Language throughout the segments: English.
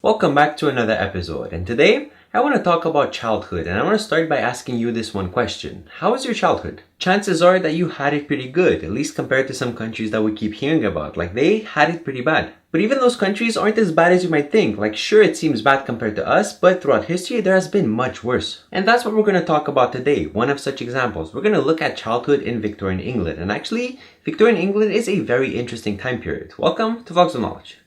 Welcome back to another episode, and today I want to talk about childhood, and I want to start by asking you this one question. How was your childhood? Chances are that you had it pretty good, at least compared to some countries that we keep hearing about. Like, they had it pretty bad. But even those countries aren't as bad as you might think. Like, sure, it seems bad compared to us, but throughout history, there has been much worse. And that's what we're going to talk about today, one of such examples. We're going to look at childhood in Victorian England. And actually, Victorian England is a very interesting time period. Welcome to Vlogs of Knowledge.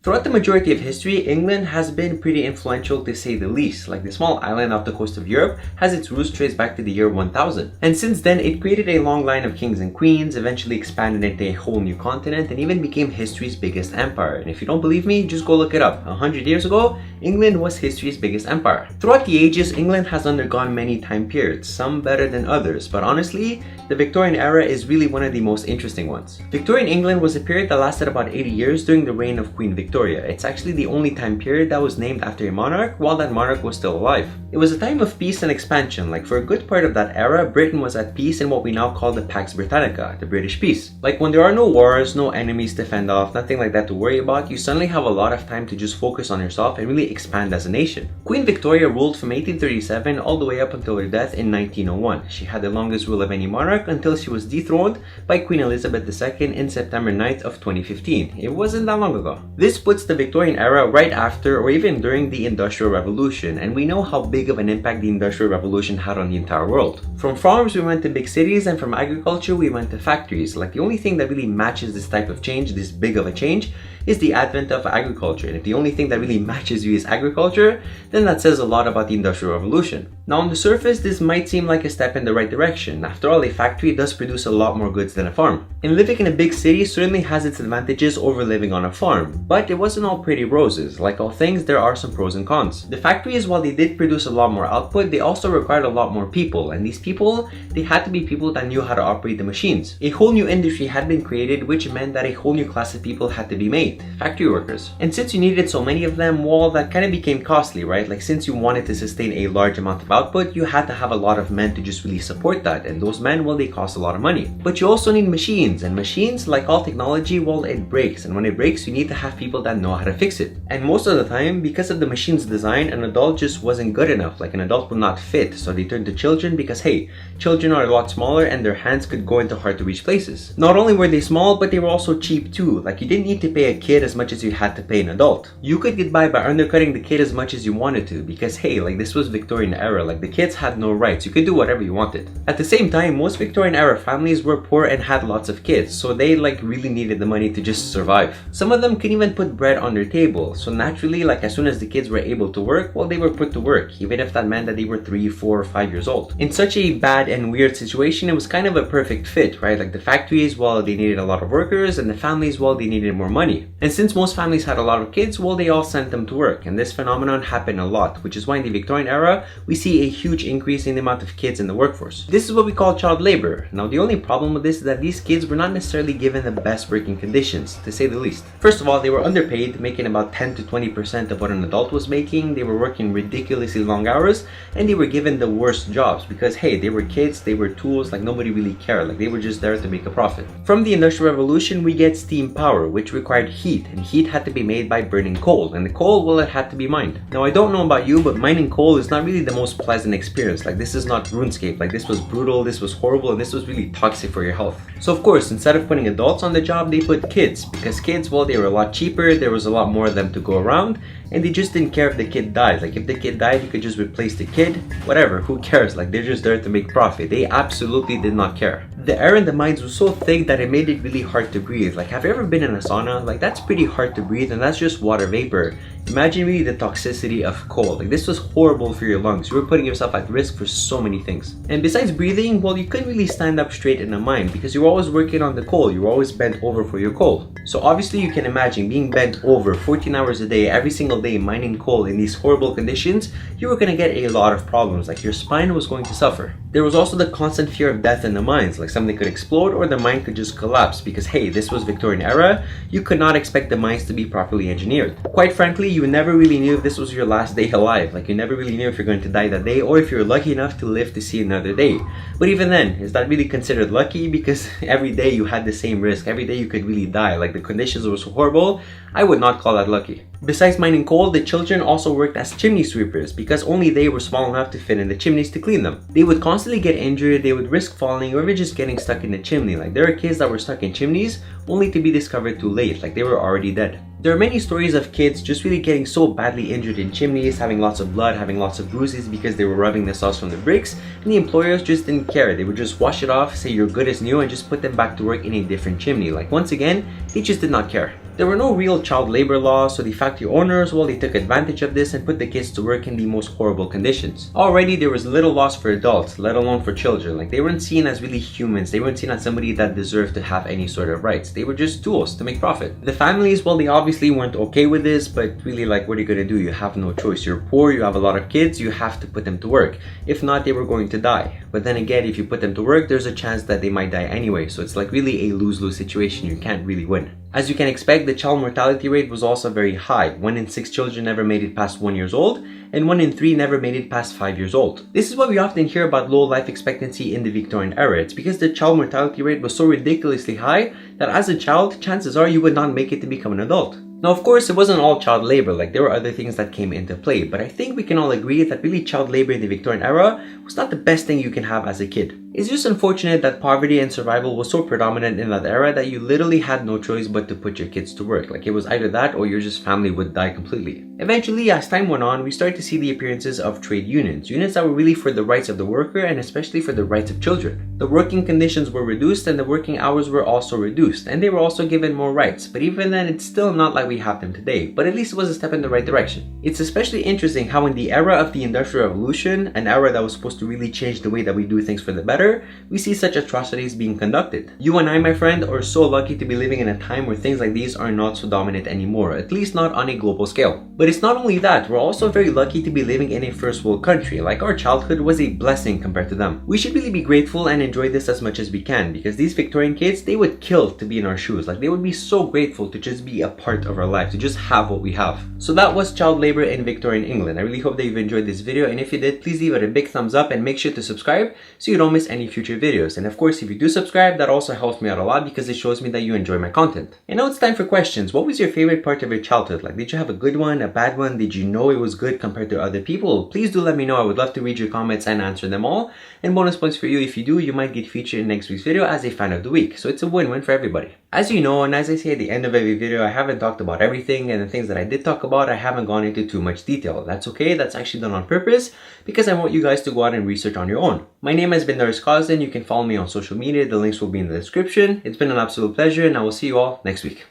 Throughout the majority of history, England has been pretty influential to say the least. Like, the small island off the coast of Europe has its roots traced back to the year 1000. And since then, it created a long line of kings and queens, eventually expanded into a whole new continent, and even became history's biggest empire. And if you don't believe me, just go look it up. 100 years ago, England was history's biggest empire. Throughout the ages, England has undergone many time periods, some better than others, but honestly, the Victorian era is really one of the most interesting ones. Victorian England was a period that lasted about 80 years during the reign of Queen Victoria. It's actually the only time period that was named after a monarch while that monarch was still alive. It was a time of peace and expansion. Like, for a good part of that era, Britain was at peace in what we now call the Pax Britannica, the British peace. Like, when there are no wars, no enemies to fend off, nothing like that to worry about, you suddenly have a lot of time to just focus on yourself and really expand as a nation. Queen Victoria ruled from 1837 all the way up until her death in 1901. She had the longest rule of any monarch until she was dethroned by Queen Elizabeth II in September 9th of 2015. It wasn't that long ago. This puts the Victorian era right after or even during the Industrial Revolution, and we know how big of an impact the Industrial Revolution had on the entire world. From farms we went to big cities, and from agriculture we went to factories. Like, the only thing that really matches this type of change, this big of a change, is the advent of agriculture. And if the only thing that really matches you is agriculture, then that says a lot about the Industrial Revolution. Now, on the surface, this might seem like a step in the right direction. After all, a factory does produce a lot more goods than a farm. And living in a big city certainly has its advantages over living on a farm. But it wasn't all pretty roses. Like all things, there are some pros and cons. The factories, while they did produce a lot more output, they also required a lot more people. And these people, they had to be people that knew how to operate the machines. A whole new industry had been created, which meant that a whole new class of people had to be made. Factory workers. And since you needed so many of them, well, that kind of became costly, right? Like, since you wanted to sustain a large amount of output, you had to have a lot of men to just really support that. And those men, well, they cost a lot of money. But you also need machines. And machines, like all technology, well, it breaks. And when it breaks, you need to have people that know how to fix it. And most of the time, because of the machine's design, an adult just wasn't good enough. Like, an adult would not fit. So they turned to children because, hey, children are a lot smaller and their hands could go into hard to reach places. Not only were they small, but they were also cheap too. Like, you didn't need to pay a kid as much as you had to pay an adult. You could get by undercutting the kid as much as you wanted to because, hey, like, this was Victorian era. Like, the kids had no rights. You could do whatever you wanted. At the same time, most Victorian era families were poor and had lots of kids, so they really needed the money to just survive. Some of them couldn't even put bread on their table, so naturally, like, as soon as the kids were able to work, well, they were put to work, even if that meant that they were 3, 4, or 5 years old. In such a bad and weird situation, it was kind of a perfect fit, right? Like, the factories, well, they needed a lot of workers, and the families, well, they needed more money. And since most families had a lot of kids, well, they all sent them to work, and this phenomenon happened a lot, which is why in the Victorian era, we see a huge increase in the amount of kids in the workforce. This is what we call child labor. Now, the only problem with this is that these kids were not necessarily given the best working conditions, to say the least. First of all, they were underpaid, making about 10 to 20% of what an adult was making. They were working ridiculously long hours, and they were given the worst jobs because, hey, they were kids, they were tools, like, nobody really cared. Like, they were just there to make a profit. From the Industrial Revolution, we get steam power, which required heat, and heat had to be made by burning coal, and the coal, well, it had to be mined. Now, I don't know about you, but mining coal is not really the most pleasant experience. Like, this is not RuneScape. Like, this was brutal, this was horrible, and this was really toxic for your health. So of course, instead of putting adults on the job, they put kids, because kids, well, they were a lot cheaper, there was a lot more of them to go around, and they just didn't care if the kid died. Like, if the kid died, you could just replace the kid, whatever, who cares? Like, they're just there to make profit. They absolutely did not care. The air in the mines was so thick that it made it really hard to breathe. Like, have you ever been in a sauna? Like, that's pretty hard to breathe, and that's just water vapor. Imagine really the toxicity of coal. Like, this was horrible for your lungs. You were putting yourself at risk for so many things. And besides breathing, well, you couldn't really stand up straight in a mine because you were always working on the coal. You were always bent over for your coal. So obviously you can imagine being bent over 14 hours a day, every single day, mining coal in these horrible conditions, you were going to get a lot of problems. Like, your spine was going to suffer. There was also the constant fear of death in the mines, like something could explode or the mine could just collapse because hey, this was Victorian era, you could not expect the mines to be properly engineered. Quite frankly, you never really knew if this was your last day alive, like you never really knew if you're going to die that day or if you're lucky enough to live to see another day. But even then, is that really considered lucky? Because every day you had the same risk, every day you could really die, like the conditions were so horrible, I would not call that lucky. Besides mining coal, the children also worked as chimney sweepers because only they were small enough to fit in the chimneys to clean them. They would constantly get injured, they would risk falling or even just getting stuck in the chimney. Like there are kids that were stuck in chimneys only to be discovered too late, like they were already dead. There are many stories of kids just really getting so badly injured in chimneys, having lots of blood, having lots of bruises because they were rubbing the sauce from the bricks, and the employers just didn't care. They would just wash it off, say you're good as new, and just put them back to work in a different chimney. Like once again, they just did not care. There were no real child labor laws, so the factory owners, well, they took advantage of this and put the kids to work in the most horrible conditions. Already there was little loss for adults, let alone for children. Like they weren't seen as really humans, they weren't seen as somebody that deserved to have any sort of rights. They were just tools to make profit. The families, well, they obviously weren't okay with this, but really, like, what are you gonna do? You have no choice. You're poor, you have a lot of kids, you have to put them to work. If not, they were going to die. But then again, if you put them to work, there's a chance that they might die anyway. So it's like really a lose-lose situation. You can't really win. As you can expect, the child mortality rate was also very high. 1 in 6 children never made it past 1 year old, and 1 in 3 never made it past 5 years old. This is what we often hear about low life expectancy in the Victorian era. It's because the child mortality rate was so ridiculously high that as a child, chances are you would not make it to become an adult. Now, of course, it wasn't all child labor, like there were other things that came into play, but I think we can all agree that really child labor in the Victorian era was not the best thing you can have as a kid. It's just unfortunate that poverty and survival was so predominant in that era that you literally had no choice but to put your kids to work. Like it was either that or your just family would die completely. Eventually, as time went on, we started to see the appearances of trade unions. Units that were really for the rights of the worker and especially for the rights of children. The working conditions were reduced and the working hours were also reduced, and they were also given more rights. But even then, it's still not like we have them today, but at least it was a step in the right direction. It's especially interesting how in the era of the Industrial Revolution, an era that was supposed to really change the way that we do things for the better, we see such atrocities being conducted. You and I, my friend, are so lucky to be living in a time where things like these are not so dominant anymore, at least not on a global scale. But it's not only that, we're also very lucky to be living in a first world country. Like our childhood was a blessing compared to them. We should really be grateful and enjoy this as much as we can, because these Victorian kids, they would kill to be in our shoes. Like they would be so grateful to just be a part of our life, to just have what we have. So that was child labor in Victorian England. I really hope that you've enjoyed this video, and if you did, please leave it a big thumbs up and make sure to subscribe so you don't miss any future videos. And of course, if you do subscribe, that also helps me out a lot because it shows me that you enjoy my content. And now it's time for questions. What was your favorite part of your childhood? Like, did you have a good one, a bad one? Did you know it was good compared to other people? Please do let me know. I would love to read your comments and answer them all. And bonus points for you. If you do, you might get featured in next week's video as a fan of the week. So it's a win-win for everybody. As you know, and as I say at the end of every video, I haven't talked about everything, and the things that I did talk about, I haven't gone into too much detail. That's okay. That's actually done on purpose because I want you guys to go out and research on your own. My name has been Cosden. You can follow me on social media. The links will be in the description. It's been an absolute pleasure, and I will see you all next week.